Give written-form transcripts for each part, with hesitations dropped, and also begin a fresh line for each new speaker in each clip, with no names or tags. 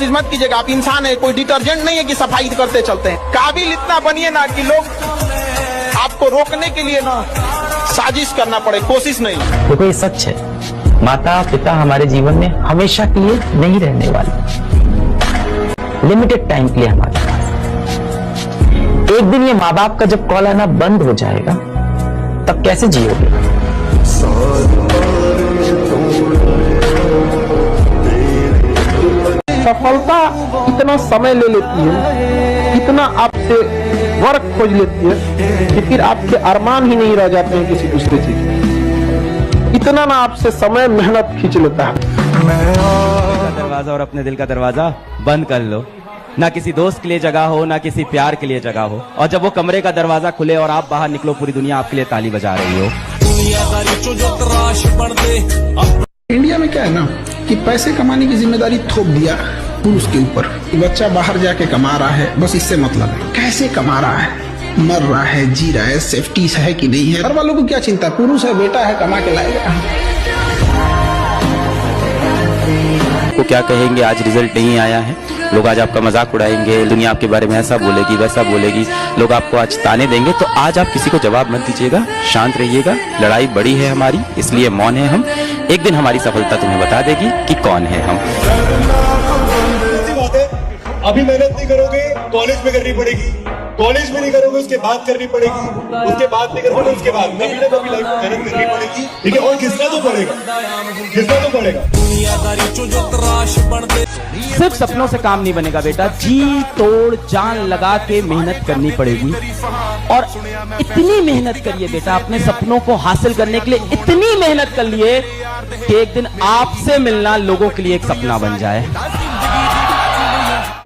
कोशिश मत कीजिएगा। आप इंसान है, कोई डिटर्जेंट नहीं है कि सफाई करते चलते हैं। काबिल इतना बनिए ना कि लोग आपको रोकने के लिए ना साजिश करना पड़े, कोशिश नहीं।
देखो ये सच है, माता पिता हमारे जीवन में हमेशा के लिए नहीं रहने वाले, लिमिटेड टाइम के लिए हमारे पास। एक दिन ये माँ बाप का जब कॉल आना बंद हो जाएगा तब कैसे जियोगे?
सफलता इतना समय ले लेती है, इतना आपसे वर्क खोज लेती है कि फिर आपके अरमान ही नहीं रह जाते हैं किसी दूसरे चीज। इतना ना आपसे समय मेहनत खींच लेता है।
दरवाजा और अपने दिल का दरवाजा बंद कर लो। ना किसी दोस्त के लिए जगह हो, ना किसी प्यार के लिए जगह हो, और जब वो कमरे का दरवाजा खुले और आप बाहर निकलो, पूरी दुनिया आपके लिए ताली बजा रही हो।
इंडिया में क्या है ना कि पैसे कमाने की जिम्मेदारी थोप दिया पुरुष के ऊपर। बच्चा बाहर जाके कमा रहा है, बस इससे मतलब है कैसे कमा रहा है, मर रहा है, जी रहा है, सेफ्टी है कि नहीं है। घर वालों को क्या चिंता, पुरुष है, बेटा है, कमा के लाएगा।
को क्या कहेंगे, आज रिजल्ट नहीं आया है, लोग आज आपका मजाक उड़ाएंगे, दुनिया आपके बारे में ऐसा बोलेगी वैसा बोलेगी, लोग आपको आज ताने देंगे, तो आज आप किसी को जवाब मत दीजिएगा, शांत रहिएगा। लड़ाई बड़ी है हमारी, इसलिए मौन है हम। एक दिन हमारी सफलता तुम्हें बता देगी कि कौन है हम।
अभी मेहनत नहीं करोगे, कॉलेज में करनी पड़ेगी, कॉलेज में नहीं करोगे उसके बाद करनी पड़ेगी, उसके बाद नहीं करोगे उसके बाद कभी ना कभी लाइफ में मेहनत करनी पड़ेगी, ठीक है। और घिसना तो पड़ेगा, घिसना तो पड़ेगा।
सिर्फ सपनों से काम नहीं बनेगा बेटा, जी तोड़ जान लगा के मेहनत करनी पड़ेगी। और इतनी मेहनत करिए बेटा, अपने सपनों को हासिल करने के लिए इतनी मेहनत कर लिए कि एक दिन आपसे मिलना लोगों के लिए एक सपना बन जाए।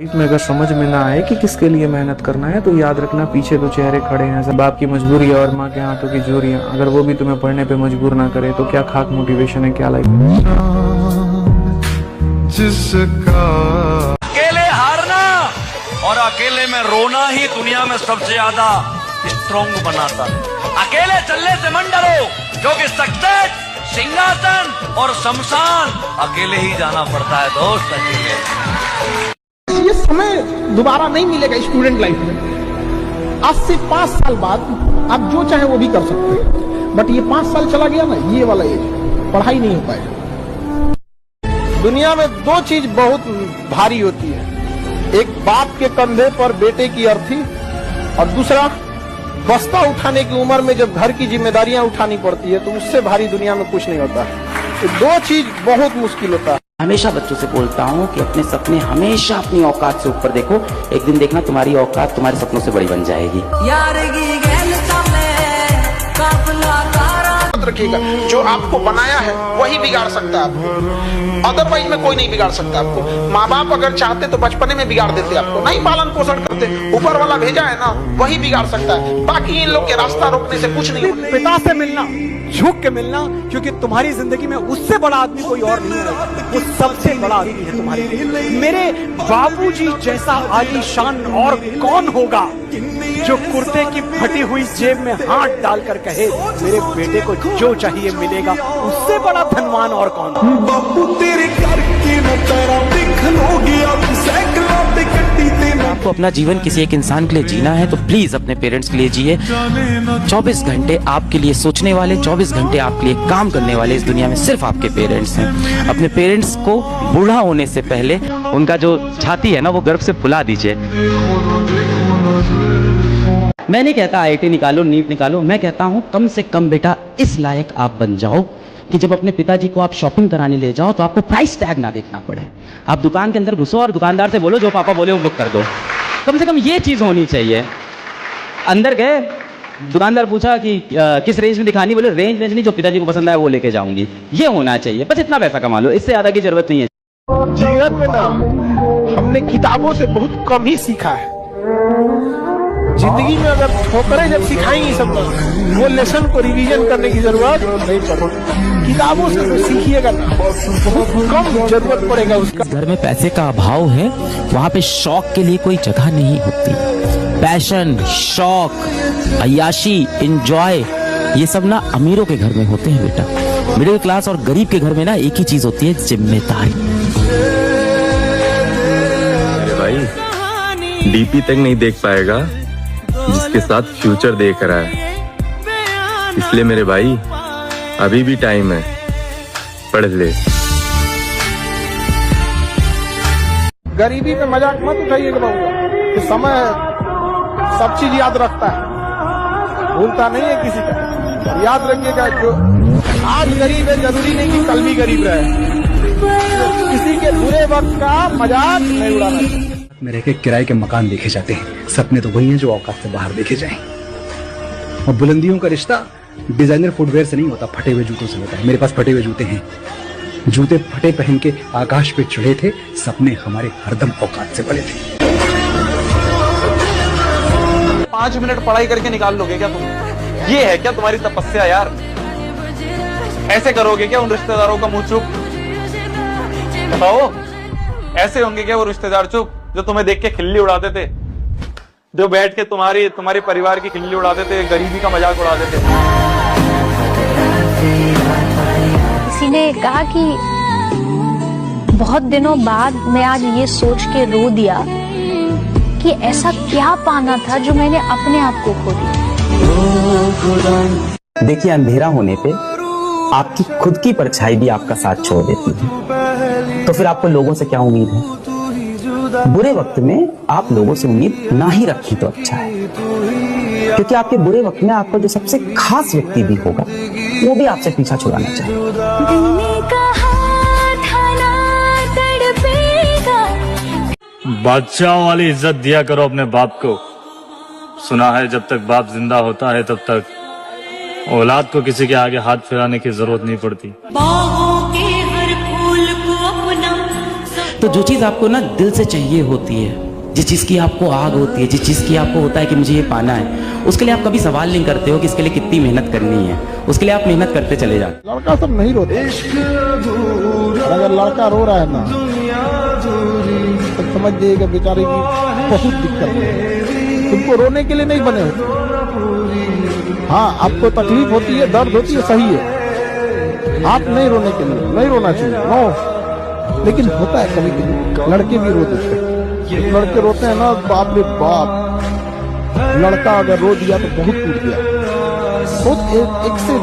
में अगर समझ में ना आए कि किसके लिए मेहनत करना है तो याद रखना पीछे तो चेहरे खड़े हैं। सब बाप की मजबूरी और माँ के हाथों की जोरियां, अगर वो भी तुम्हें पढ़ने पे मजबूर ना करे तो क्या खाक मोटिवेशन है, क्या लाइफ।
अकेले हारना और अकेले में रोना ही दुनिया में सबसे ज्यादा स्ट्रॉन्ग बनाता है। अकेले चलने से मन डरो, क्योंकि सक्सेस, सिंहासन और शमशान अकेले ही जाना पड़ता है दोस्त, अकेले।
ये समय दोबारा नहीं मिलेगा स्टूडेंट लाइफ में। आज से 5 साल बाद आप जो चाहे वो भी कर सकते हैं, बट ये 5 साल चला गया ना, ये वाला एज पढ़ाई नहीं हो पाएगा। दुनिया में 2 चीज बहुत भारी होती है, एक बाप के कंधे पर बेटे की अर्थी, और दूसरा बस्ता उठाने की उम्र में जब घर की जिम्मेदारियां उठानी पड़ती है, तो उससे भारी दुनिया में कुछ नहीं होता है। तो 2 चीज बहुत मुश्किल होता है।
हमेशा बच्चों से बोलता हूँ कि अपने सपने हमेशा अपनी औकात से ऊपर देखो, एक दिन देखना तुम्हारी औकात तुम्हारे सपनों से बड़ी बन जाएगी।
रखिएगा, जो आपको बनाया है वही बिगाड़ सकता है आपको, अदरवाइज में कोई नहीं बिगाड़ सकता आपको। माँ बाप अगर चाहते तो बचपने में बिगाड़ देते आपको, नहीं पालन पोषण करते, ऊपर वाला भेजा है ना वही बिगाड़ सकता है, बाकी इन लोग के रास्ता रोकने से कुछ नहीं।
पिता से मिलना, झुक के मिलना, क्योंकि तुम्हारी जिंदगी में उससे बड़ा आदमी कोई और नहीं है, वो सबसे बड़ा आदमी है तुम्हारे लिए। मेरे बाबूजी जैसा आलीशान और कौन होगा जो कुर्ते की फटी हुई जेब में हाथ डालकर कहे मेरे बेटे को जो चाहिए मिलेगा, उससे बड़ा धनवान और कौन। बापू तेरे करके न तेरा दिख लोगी, अब साइकिलों पे कट्टी ते।
आपको अपना जीवन किसी एक इंसान के लिए जीना है तो प्लीज अपने पेरेंट्स के लिए जिए। 24 घंटे आपके लिए सोचने वाले, 24 घंटे आपके लिए काम करने वाले इस दुनिया में सिर्फ आपके पेरेंट्स हैं। अपने पेरेंट्स को बूढ़ा होने से पहले उनका जो छाती है ना वो गर्व से फुला दीजिए। मैं नहीं कहता IIT निकालो, नीट निकालो, मैं कहता हूँ कम से कम बेटा इस लायक आप बन जाओ कि जब अपने पिताजी को आप शॉपिंग कराने ले जाओ तो आपको प्राइस टैग ना देखना पड़े। आप दुकान के अंदर घुसो और दुकानदार से बोलो जो पापा बोले वो बुक कर दो। कम से कम ये चीज़ होनी चाहिए। अंदर गए, दुकानदार पूछा कि किस रेंज में दिखानी, बोले रेंज नहीं, जो पिताजी को पसंद आया वो लेके जाऊंगी। ये होना चाहिए, बस इतना पैसा कमा लो, इससे ज़्यादा की जरूरत नहीं है।
जीवन में ना हमने किताबों से बहुत कम ही सीखा है। जिंदगी में अगर ठोकरें जब सिखाएंगी सब, वो लेसन को रिवीजन करने की जरूरत नहीं पड़ेगी। किताबों से तो सीखिएगा ना, बहुत कम जरूरत पड़ेगा उसका।
घर में पैसे का अभाव है, वहाँ पे शौक के लिए कोई जगह नहीं होती। पैशन, शौक, अय्याशी, एंजॉय, ये सब ना अमीरों के घर में होते हैं बेटा। मिडिल क्लास और गरीब के घर में ना एक ही चीज होती है, जिम्मेदारी।
डीपी तक नहीं देख पाएगा जिसके साथ फ्यूचर देख रहा है। इसलिए मेरे भाई अभी भी टाइम है, पढ़ ले।
गरीबी पे मजाक मत उठाइएगा बाबू, कि समय सब चीज याद रखता है, भूलता नहीं है किसी का। याद रखिएगा, जो आज गरीब है जरूरी नहीं कि कल भी गरीब रहे। किसी के बुरे वक्त का मजाक नहीं उड़ाना चाहिए।
में रह के किराए के मकान देखे जाते हैं, सपने तो वही हैं जो औकात से बाहर देखे जाएं। और बुलंदियों का रिश्ता डिजाइनर फुटवेयर से नहीं होता, फटे हुए जूतों से होता है। मेरे पास फटे हुए जूते हैं, जूते फटे पहन के आकाश पे चढ़े थे, सपने हमारे हरदम औकात से बड़े थे।
5 मिनट पढ़ाई करके निकाल लोगे क्या तुम? ये है क्या तुम्हारी तपस्या यार? ऐसे करोगे क्या उन रिश्तेदारों का मुंह चुप? बताओ, ऐसे होंगे क्या वो रिश्तेदार चुप जो तुम्हें देख के खिल्ली उड़ाते थे, जो बैठ के तुम्हारे परिवार की खिल्ली उड़ाते थे, गरीबी का मजाक उड़ाते थे?
किसी ने कहा कि बहुत दिनों बाद मैं आज ये सोच के रो दिया कि ऐसा क्या पाना था जो मैंने अपने आप को खो दिया।
देखिए, अंधेरा होने पे आपकी खुद की परछाई भी आपका साथ छोड़ देती है, तो फिर आपको लोगों से क्या उम्मीद है? बुरे वक्त में आप लोगों से उम्मीद ना ही रखें तो अच्छा है, क्योंकि आपके बुरे वक्त में आपका जो सबसे खास व्यक्ति भी होगा वो भी आपसे पीछा छुड़ाना चाहेगा।
बादशाह वाली इज्जत दिया करो अपने बाप को। सुना है जब तक बाप जिंदा होता है तब तक औलाद को किसी के आगे हाथ फैलाने की जरूरत नहीं पड़ती।
तो जो चीज़ आपको ना दिल से चाहिए होती है, जिस चीज़ की आपको आग होती है, जिस चीज़ की आपको होता है कि मुझे ये पाना है, उसके लिए आप कभी सवाल नहीं करते हो कि इसके लिए कितनी मेहनत करनी है। उसके लिए आप मेहनत करते चले जाते।
लड़का सब नहीं रोता, अगर लड़का रो रहा है ना तो समझ जाइएगा बेचारे की बहुत दिक्कत है। तुमको रोने के लिए नहीं बने हो। हाँ, आपको तकलीफ होती है, दर्द होती है, सही है। आप नहीं रोने के लिए, नहीं रोना चाहिए, नो। लेकिन होता है कभी कभी लड़के भी रो देते हैं। लड़के रोते हैं ना, बाप रे बाप, लड़का अगर रो दिया तो बहुत टूट गया। बहुत एक से